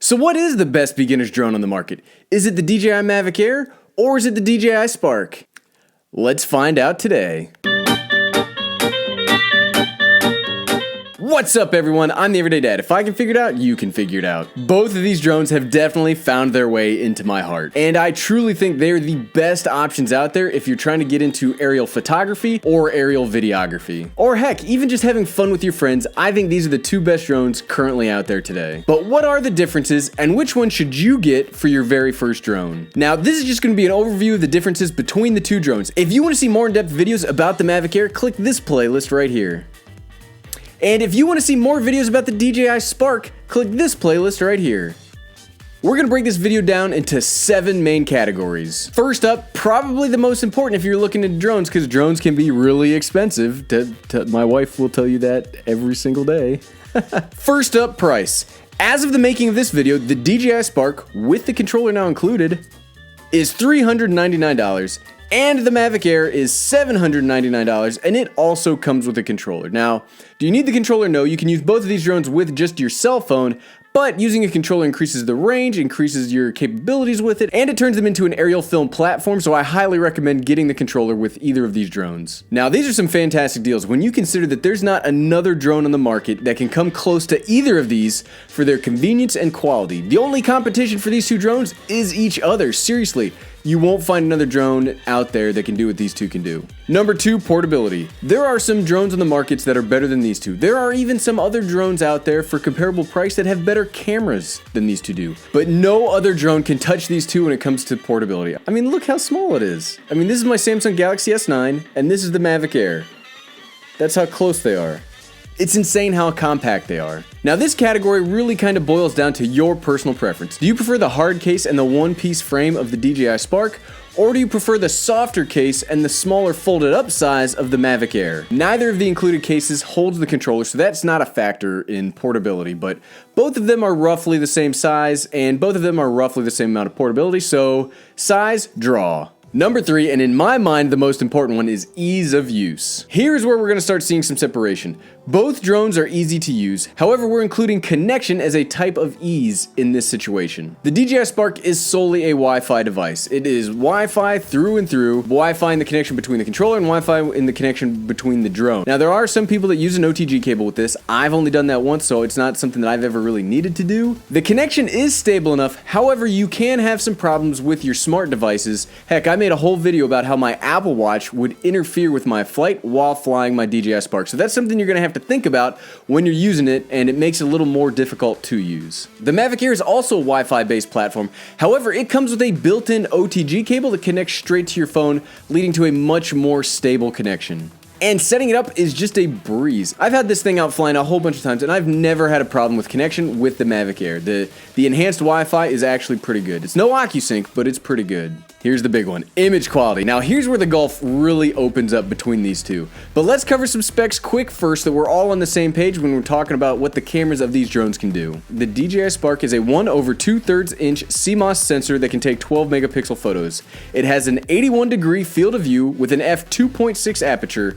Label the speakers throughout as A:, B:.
A: So what is the best beginner's drone on the market? Is it the DJI Mavic Air or is it the DJI Spark? Let's find out today. What's up everyone, I'm the Everyday Dad. If I can figure it out, you can figure it out. Both of these drones have definitely found their way into my heart. And I truly think they're the best options out there if you're trying to get into aerial photography or aerial videography. Or heck, even just having fun with your friends, I think these are the two best drones currently out there today. But what are the differences and which one should you get for your very first drone? Now this is just going to be an overview of the differences between the two drones. If you want to see more in-depth videos about the Mavic Air, click this playlist right here. And if you want to see more videos about the DJI Spark, click this playlist right here. We're going to break this video down into 7 main categories. First up, probably the most important if you're looking at drones, because drones can be really expensive. My wife will tell you that every single day. First up, price. As of the making of this video, the DJI Spark, with the controller now included, is $399. And the Mavic Air is $799, and it also comes with a controller. Now, do you need the controller? No, you can use both of these drones with just your cell phone, but using a controller increases the range, increases your capabilities with it, and it turns them into an aerial film platform, so I highly recommend getting the controller with either of these drones. Now, these are some fantastic deals when you consider that there's not another drone on the market that can come close to either of these for their convenience and quality. The only competition for these two drones is each other, seriously. You won't find another drone out there that can do what these two can do. Number 2, portability. There are some drones on the markets that are better than these two. There are even some other drones out there for comparable price that have better cameras than these two do. But no other drone can touch these two when it comes to portability. I mean, look how small it is. I mean, this is my Samsung Galaxy S9, and this is the Mavic Air. That's how close they are. It's insane how compact they are. Now this category really kind of boils down to your personal preference. Do you prefer the hard case and the one-piece frame of the DJI Spark? Or do you prefer the softer case and the smaller folded up size of the Mavic Air? Neither of the included cases holds the controller, so that's not a factor in portability, but both of them are roughly the same size and both of them are roughly the same amount of portability, so size, draw. Number 3, and in my mind the most important one, is ease of use. Here's where we're going to start seeing some separation. Both drones are easy to use, however we're including connection as a type of ease in this situation. The DJI Spark is solely a Wi-Fi device. It is Wi-Fi through and through, Wi-Fi in the connection between the controller and Wi-Fi in the connection between the drone. Now there are some people that use an OTG cable with this. I've only done that once, so it's not something that I've ever really needed to do. The connection is stable enough, however you can have some problems with your smart devices. Heck, I made a whole video about how my Apple Watch would interfere with my flight while flying my DJI Spark, so that's something you're going to have to think about when you're using it, and it makes it a little more difficult to use. The Mavic Air is also a Wi-Fi based platform, however it comes with a built-in OTG cable that connects straight to your phone, leading to a much more stable connection. And setting it up is just a breeze. I've had this thing out flying a whole bunch of times and I've never had a problem with connection with the Mavic Air. The enhanced Wi-Fi is actually pretty good. It's no OcuSync, but it's pretty good. Here's the big one, image quality. Now here's where the gulf really opens up between these two. But let's cover some specs quick first so we're all on the same page when we're talking about what the cameras of these drones can do. The DJI Spark is a 1/2/3 inch CMOS sensor that can take 12 megapixel photos. It has an 81-degree field of view with an f2.6 aperture.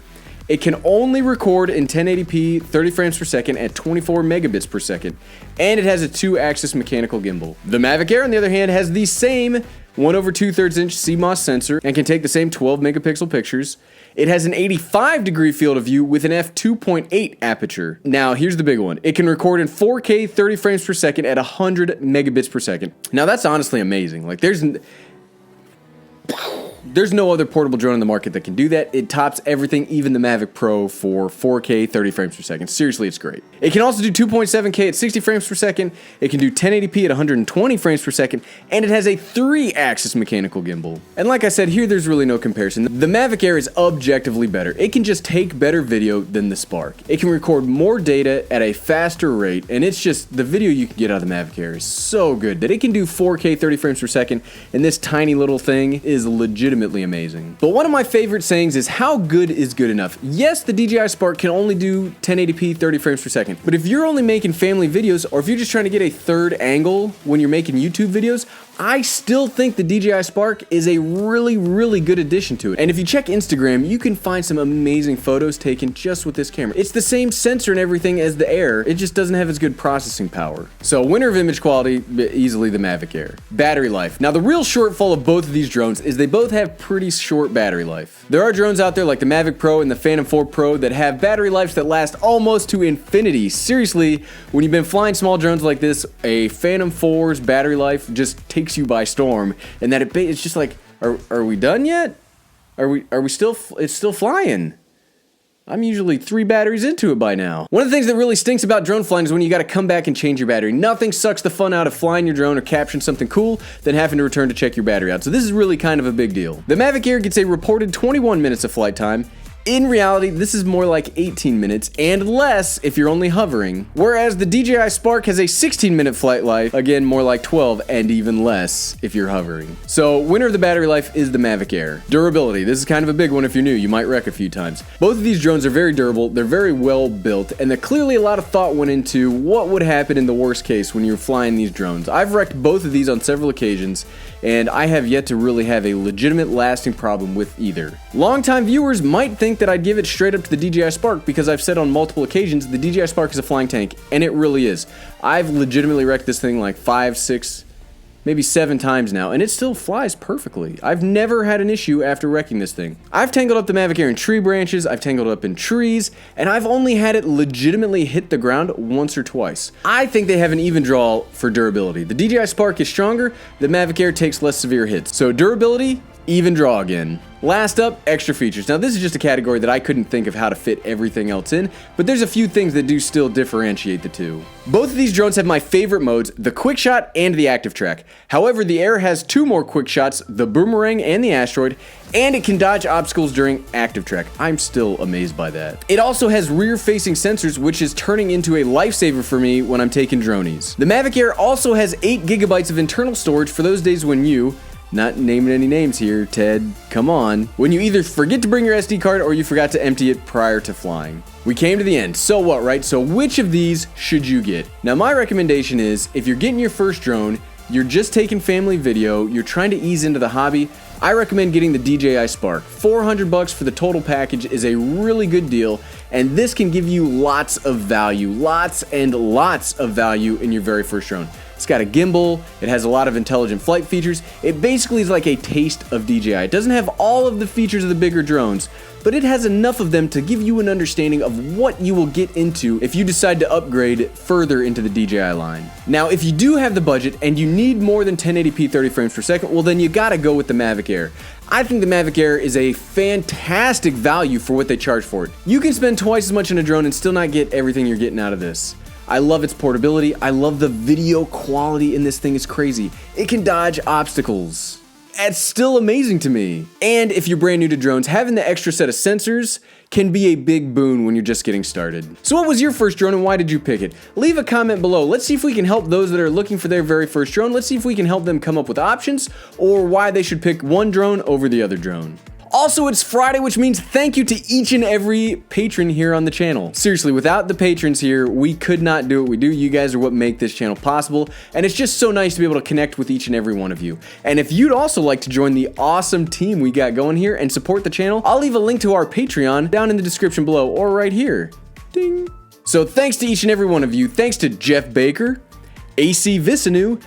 A: It can only record in 1080p 30 frames per second at 24 megabits per second, and it has a 2-axis mechanical gimbal. The Mavic Air, on the other hand, has the same 1/2/3 inch CMOS sensor and can take the same 12 megapixel pictures. It has an 85-degree field of view with an f2.8 aperture. Now, here's the big one. It can record in 4K 30 frames per second at 100 megabits per second. Now, that's honestly amazing. Like, there's no other portable drone on the market that can do that. It tops everything, even the Mavic Pro, for 4K 30 frames per second. Seriously, it's great. It can also do 2.7K at 60 frames per second. It can do 1080p at 120 frames per second, and it has a 3-axis mechanical gimbal. And like I said, here there's really no comparison. The Mavic Air is objectively better. It can just take better video than the Spark. It can record more data at a faster rate, and it's just, the video you can get out of the Mavic Air is so good that it can do 4K 30 frames per second, and this tiny little thing is legit legitimately amazing. But one of my favorite sayings is, how good is good enough? Yes, the DJI Spark can only do 1080p 30 frames per second, but if you're only making family videos, or if you're just trying to get a third angle when you're making YouTube videos, I still think the DJI Spark is a really good addition to it. And if you check Instagram, you can find some amazing photos taken just with this camera. It's the same sensor and everything as the Air, it just doesn't have as good processing power. So winner of image quality, easily the Mavic Air. Battery life. Now the real shortfall of both of these drones is they both have pretty short battery life. There are drones out there like the Mavic Pro and the Phantom 4 Pro that have battery lives that last almost to infinity. Seriously, when you've been flying small drones like this, a Phantom 4's battery life just takes you by storm, and that it's just like, are we done yet? Are we still, it's still flying? I'm usually 3 batteries into it by now. One of the things that really stinks about drone flying is when you gotta come back and change your battery. Nothing sucks the fun out of flying your drone or capturing something cool than having to return to check your battery out. So this is really kind of a big deal. The Mavic Air gets a reported 21 minutes of flight time. In reality, this is more like 18 minutes and less if you're only hovering, whereas the DJI Spark has a 16-minute flight life, again more like 12 and even less if you're hovering. So winner of the battery life is the Mavic Air. Durability, this is kind of a big one if you're new, you might wreck a few times. Both of these drones are very durable, they're very well built, and clearly a lot of thought went into what would happen in the worst case when you're flying these drones. I've wrecked both of these on several occasions, and I have yet to really have a legitimate lasting problem with either. Longtime viewers might think that I'd give it straight up to the DJI Spark because I've said on multiple occasions the DJI Spark is a flying tank, and it really is. I've legitimately wrecked this thing like 5, 6, maybe 7 times now, and it still flies perfectly. I've never had an issue after wrecking this thing. I've tangled up the Mavic Air in tree branches, I've tangled up in trees, and I've only had it legitimately hit the ground once or twice. I think they have an even draw for durability. The DJI Spark is stronger, the Mavic Air takes less severe hits. So durability, even draw again. Last up, extra features. Now this is just a category that I couldn't think of how to fit everything else in, but there's a few things that do still differentiate the two. Both of these drones have my favorite modes, the quick shot and the active track. However, the Air has 2 more quick shots, the boomerang and the asteroid, and it can dodge obstacles during active track. I'm still amazed by that. It also has rear-facing sensors, which is turning into a lifesaver for me when I'm taking dronies. The Mavic Air also has 8 gigabytes of internal storage for those days when you, not naming any names here, Ted, come on, when you either forget to bring your SD card or you forgot to empty it prior to flying. We came to the end, so what, right? So which of these should you get? Now my recommendation is, if you're getting your first drone, you're just taking family video, you're trying to ease into the hobby, I recommend getting the DJI Spark. $400 for the total package is a really good deal, and this can give you lots of value, lots and lots of value in your very first drone. It's got a gimbal, it has a lot of intelligent flight features, it basically is like a taste of DJI. It doesn't have all of the features of the bigger drones, but it has enough of them to give you an understanding of what you will get into if you decide to upgrade further into the DJI line. Now, if you do have the budget and you need more than 1080p 30 frames per second, well then you gotta go with the Mavic Air. I think the Mavic Air is a fantastic value for what they charge for it. You can spend twice as much on a drone and still not get everything you're getting out of this. I love its portability, I love the video quality in this thing, is crazy. It can dodge obstacles. It's still amazing to me. And if you're brand new to drones, having the extra set of sensors can be a big boon when you're just getting started. So what was your first drone and why did you pick it? Leave a comment below. Let's see if we can help those that are looking for their very first drone. Let's see if we can help them come up with options or why they should pick one drone over the other drone. Also, it's Friday, which means thank you to each and every patron here on the channel. Seriously, without the patrons here, we could not do what we do. You guys are what make this channel possible, and it's just so nice to be able to connect with each and every one of you. And if you'd also like to join the awesome team we got going here and support the channel, I'll leave a link to our Patreon down in the description below or right here. Ding. So thanks to each and every one of you. Thanks to Jeff Baker, AC Visanu,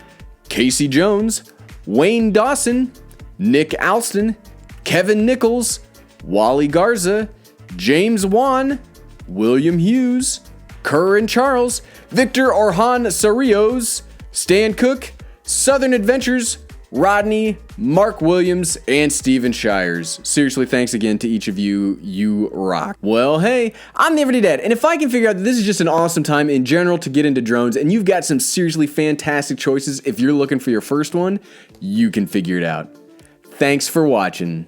A: Casey Jones, Wayne Dawson, Nick Alston, Kevin Nichols, Wally Garza, James Wan, William Hughes, Curran Charles, Victor Orhan Sarios, Stan Cook, Southern Adventures, Rodney, Mark Williams, and Steven Shires. Seriously, thanks again to each of you. You rock. Well, hey, I'm the Everyday Dad, and if I can figure out that this is just an awesome time in general to get into drones, and you've got some seriously fantastic choices if you're looking for your first one, you can figure it out. Thanks for watching.